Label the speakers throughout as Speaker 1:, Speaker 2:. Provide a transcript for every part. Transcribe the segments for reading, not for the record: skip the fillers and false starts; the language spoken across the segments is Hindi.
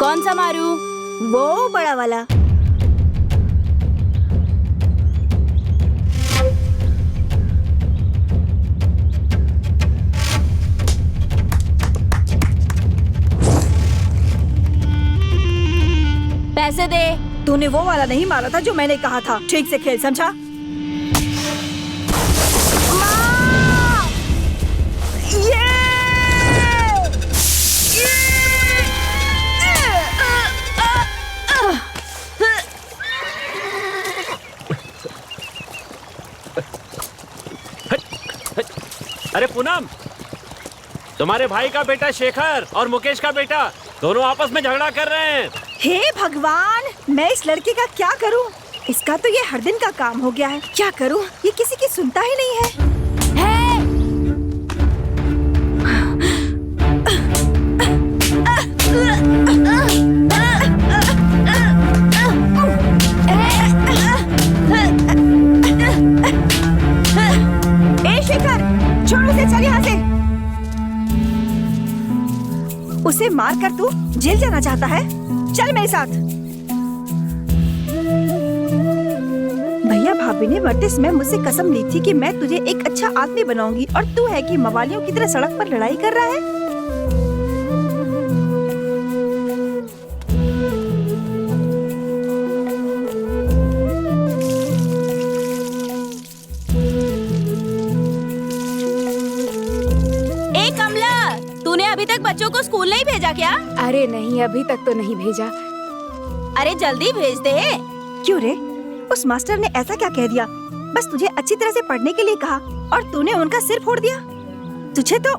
Speaker 1: कौन सा मारू?
Speaker 2: वो बड़ा वाला।
Speaker 1: पैसे दे।
Speaker 2: तूने वो वाला नहीं मारा था जो मैंने कहा था। ठीक से खेल, समझा?
Speaker 3: अरे पूनम, तुम्हारे भाई का बेटा शेखर और मुकेश का बेटा दोनों आपस में झगड़ा कर रहे हैं।
Speaker 2: हे भगवान, मैं इस लड़के का क्या करूं? इसका तो ये हर दिन का काम हो गया है। क्या करूं? ये किसी की सुनता ही नहीं है। ए शेखर, छोड़ उसे, चल यहाँ से। उसे मार कर तू जेल जाना चाहता है? चल मेरे साथ। भैया भाभी ने मरते समय मुझसे कसम ली थी कि मैं तुझे एक अच्छा आदमी बनाऊंगी, और तू है कि मवालियों की तरह सड़क पर लड़ाई कर रहा है।
Speaker 1: अभी तक बच्चों को स्कूल नहीं भेजा क्या?
Speaker 4: अरे नहीं, अभी तक तो नहीं भेजा।
Speaker 1: अरे जल्दी भेज दे।
Speaker 2: क्यों रे? उस मास्टर ने ऐसा क्या कह दिया? बस तुझे अच्छी तरह से पढ़ने के लिए कहा और तूने उनका सिर फोड़ दिया। तुझे तो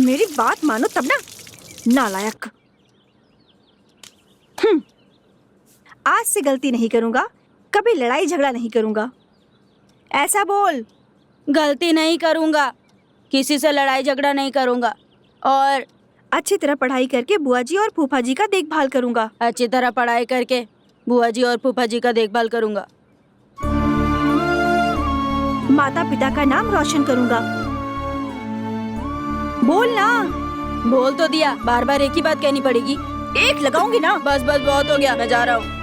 Speaker 2: मेरी बात मानो तब ना, नालायक। आज से गलती नहीं करूँगा, कभी लड़ाई झगड़ा नहीं करूँगा। ऐसा बोल।
Speaker 1: गलती नहीं करूँगा, किसी से लड़ाई झगड़ा नहीं करूँगा, और
Speaker 2: अच्छी तरह पढ़ाई करके बुआ जी और फूफा जी का देखभाल करूँगा।
Speaker 1: अच्छी तरह पढ़ाई करके बुआ जी और फूफा जी का देखभाल करूँगा।
Speaker 2: माता पिता का नाम रोशन करूँगा। बोल ना।
Speaker 1: बोल तो दिया, बार बार एक ही बात कहनी पड़ेगी।
Speaker 2: एक लगाऊंगी ना।
Speaker 1: बस बस, बहुत हो गया, मैं जा रहा हूँ।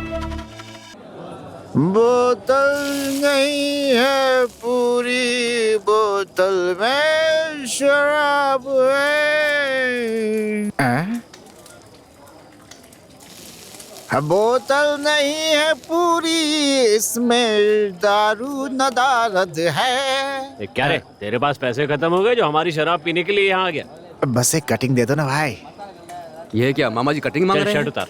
Speaker 5: बोतल नहीं है पूरी, बोतल में शराब है। बोतल नहीं है पूरी, इसमें दारू नदारद है।
Speaker 3: क्या रे, तेरे पास पैसे खत्म हो गए जो हमारी शराब पीने के लिए यहाँ आ गया?
Speaker 5: बस एक कटिंग दे दो ना भाई।
Speaker 6: ये क्या मामा जी कटिंग मांग रहे हैं?
Speaker 3: शर्ट उतार।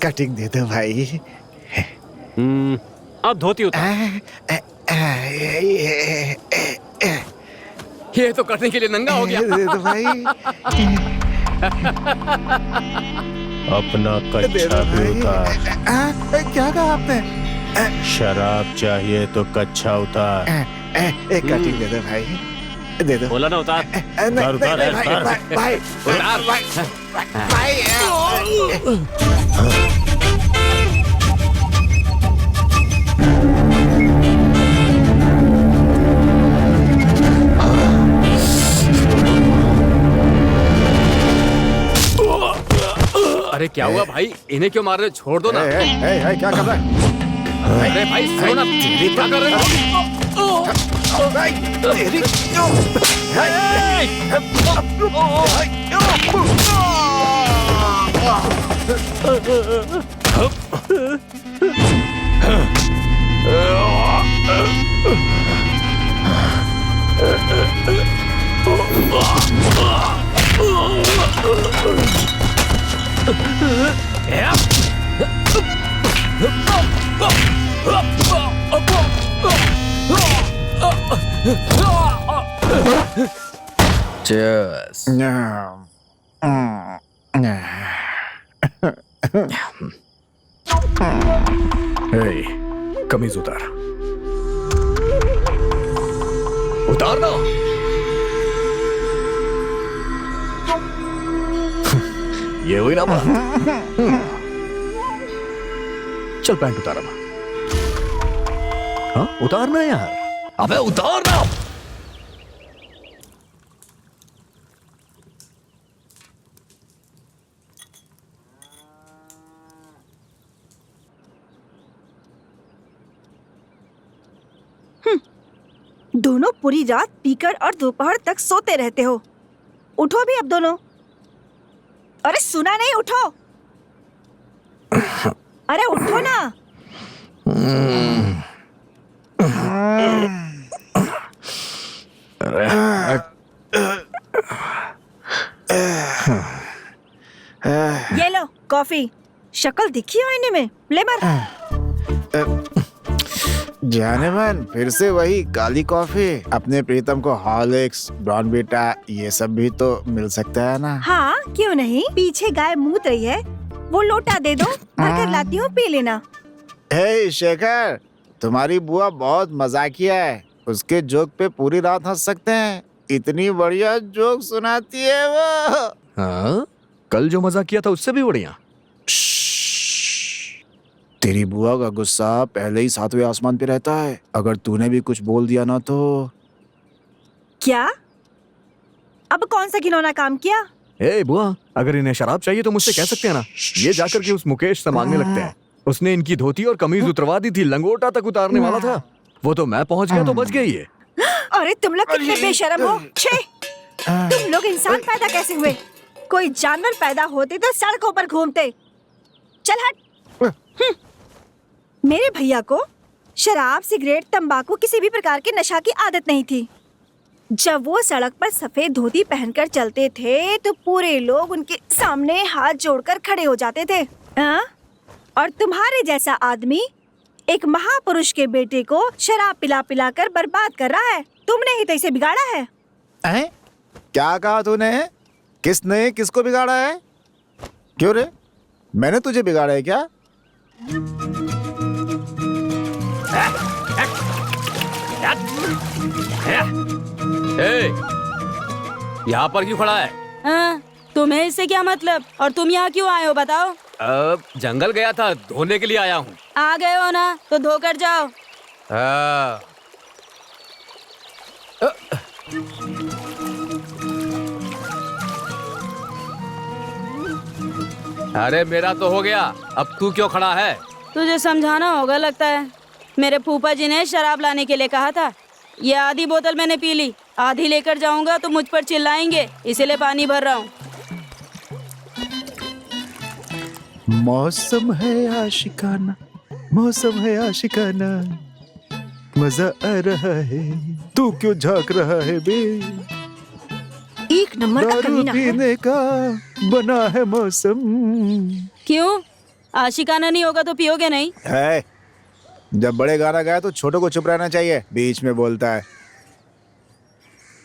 Speaker 5: कटिंग दे दो भाई।
Speaker 3: अब धोती उतार।
Speaker 6: ये तो कटने के लिए नंगा हो गया।
Speaker 5: दे दो भाई।
Speaker 7: अपना कच्छा भी उतार।
Speaker 5: क्या कहा आपने?
Speaker 7: शराब चाहिए तो कच्छा उतार।
Speaker 5: एक कटिंग दे दो भाई, दे दो।
Speaker 3: बोला ना उतार।
Speaker 7: उतार उतार
Speaker 5: भाई,
Speaker 6: अरे क्या हुआ भाई, इन्हें क्यों मार रहे? छोड़ दो ना।
Speaker 5: क्या कर रहा है?
Speaker 6: अरे भाई सुनो ना, क्या कर रहे हो?
Speaker 5: Cheers.
Speaker 6: Hey, कमीज उतार। उतार ना।
Speaker 5: ये हुई ना बात।
Speaker 8: चल पैंट उतार अब। हाँ उतारना यार, अबे उतारना।
Speaker 2: दोनों पूरी रात पीकर और दोपहर तक सोते रहते हो। उठो भी अब दोनों। अरे सुना नहीं, उठो। अरे उठो ना। ये लो कॉफी। शक्ल दिखी आईने में, ले मार।
Speaker 5: जाने मन फिर से वही काली कॉफी। अपने प्रीतम को हॉर्लिक्स, ब्राउनविटा ये सब भी तो मिल सकता है ना।
Speaker 2: हाँ क्यों नहीं, पीछे गाय मूत रही है, वो लोटा दे दो, भरकर लाती हूँ, पी लेना।
Speaker 5: हे शेखर, तुम्हारी बुआ बहुत मजाकिया है। उसके जोक पे पूरी रात हंस सकते हैं। इतनी बढ़िया जोक सुनाती है वो।
Speaker 8: हाँ कल जो मजाक किया था उससे भी बढ़िया।
Speaker 5: तेरी बुआ का गुस्सा पहले ही 7वें आसमान पे रहता है। अगर तूने भी कुछ बोल दिया ना तो।
Speaker 2: क्या? अब कौन सा घिनौना काम किया?
Speaker 8: ए बुआ, अगर इन्हें शराब चाहिए तो मुझसे कह सकते हैं ना। ये जाकर के उस मुकेश से मांगने लगते हैं। उसने इनकी धोती और कमीज उतरवा दी थी, लंगोटा तक उतारने वाला था। वो तो मैं पहुंच गया तो बच गई है।
Speaker 2: अरे तुम लोग कितने बेशर्म हो। छे, तुम लोग इंसान पैदा कैसे हुए? कोई जानवर पैदा होते तो सड़कों पर घूमते। चल हट। मेरे भैया को शराब, सिगरेट, तंबाकू किसी भी प्रकार के नशा की आदत नहीं थी। जब वो सड़क पर सफेद धोती पहनकर चलते थे तो पूरे लोग उनके सामने हाथ जोड़कर खड़े हो जाते थे। और तुम्हारे जैसा आदमी एक महापुरुष के बेटे को शराब पिला पिला कर बर्बाद कर रहा है। तुमने ही तो इसे बिगाड़ा है।
Speaker 5: क्या कहा तूने? किसने किसको बिगाड़ा है? क्यों रे, मैंने तुझे बिगाड़ा है क्या?
Speaker 6: यहाँ पर क्यों खड़ा है?
Speaker 1: हाँ, तुम्हें इससे क्या मतलब? और तुम यहाँ क्यों आए हो बताओ?
Speaker 6: जंगल गया था, धोने के लिए आया हूँ।
Speaker 1: आ गए हो ना तो धोकर जाओ।
Speaker 6: अरे मेरा तो हो गया, अब तू क्यों खड़ा है?
Speaker 1: तुझे समझाना होगा लगता है। मेरे फूफा जी ने शराब लाने के लिए कहा था। ये आधी बोतल मैंने पी ली, आधी लेकर जाऊंगा तो मुझ पर चिल्लाएंगे, इसीलिए पानी भर रहा हूँ।
Speaker 5: मौसम है आशिकाना, मौसम है आशिकाना, मजा आ रहा है। तू क्यों झांक रहा है बे?
Speaker 2: एक नंबर का
Speaker 5: दारू
Speaker 2: कमीना है।
Speaker 5: पीने का बना है मौसम।
Speaker 1: क्यों? आशिकाना नहीं होगा तो पियोगे नहीं?
Speaker 5: है, जब बड़े गाना गाए तो छोटों को चुप रहना चाहिए, बीच में बोलता है।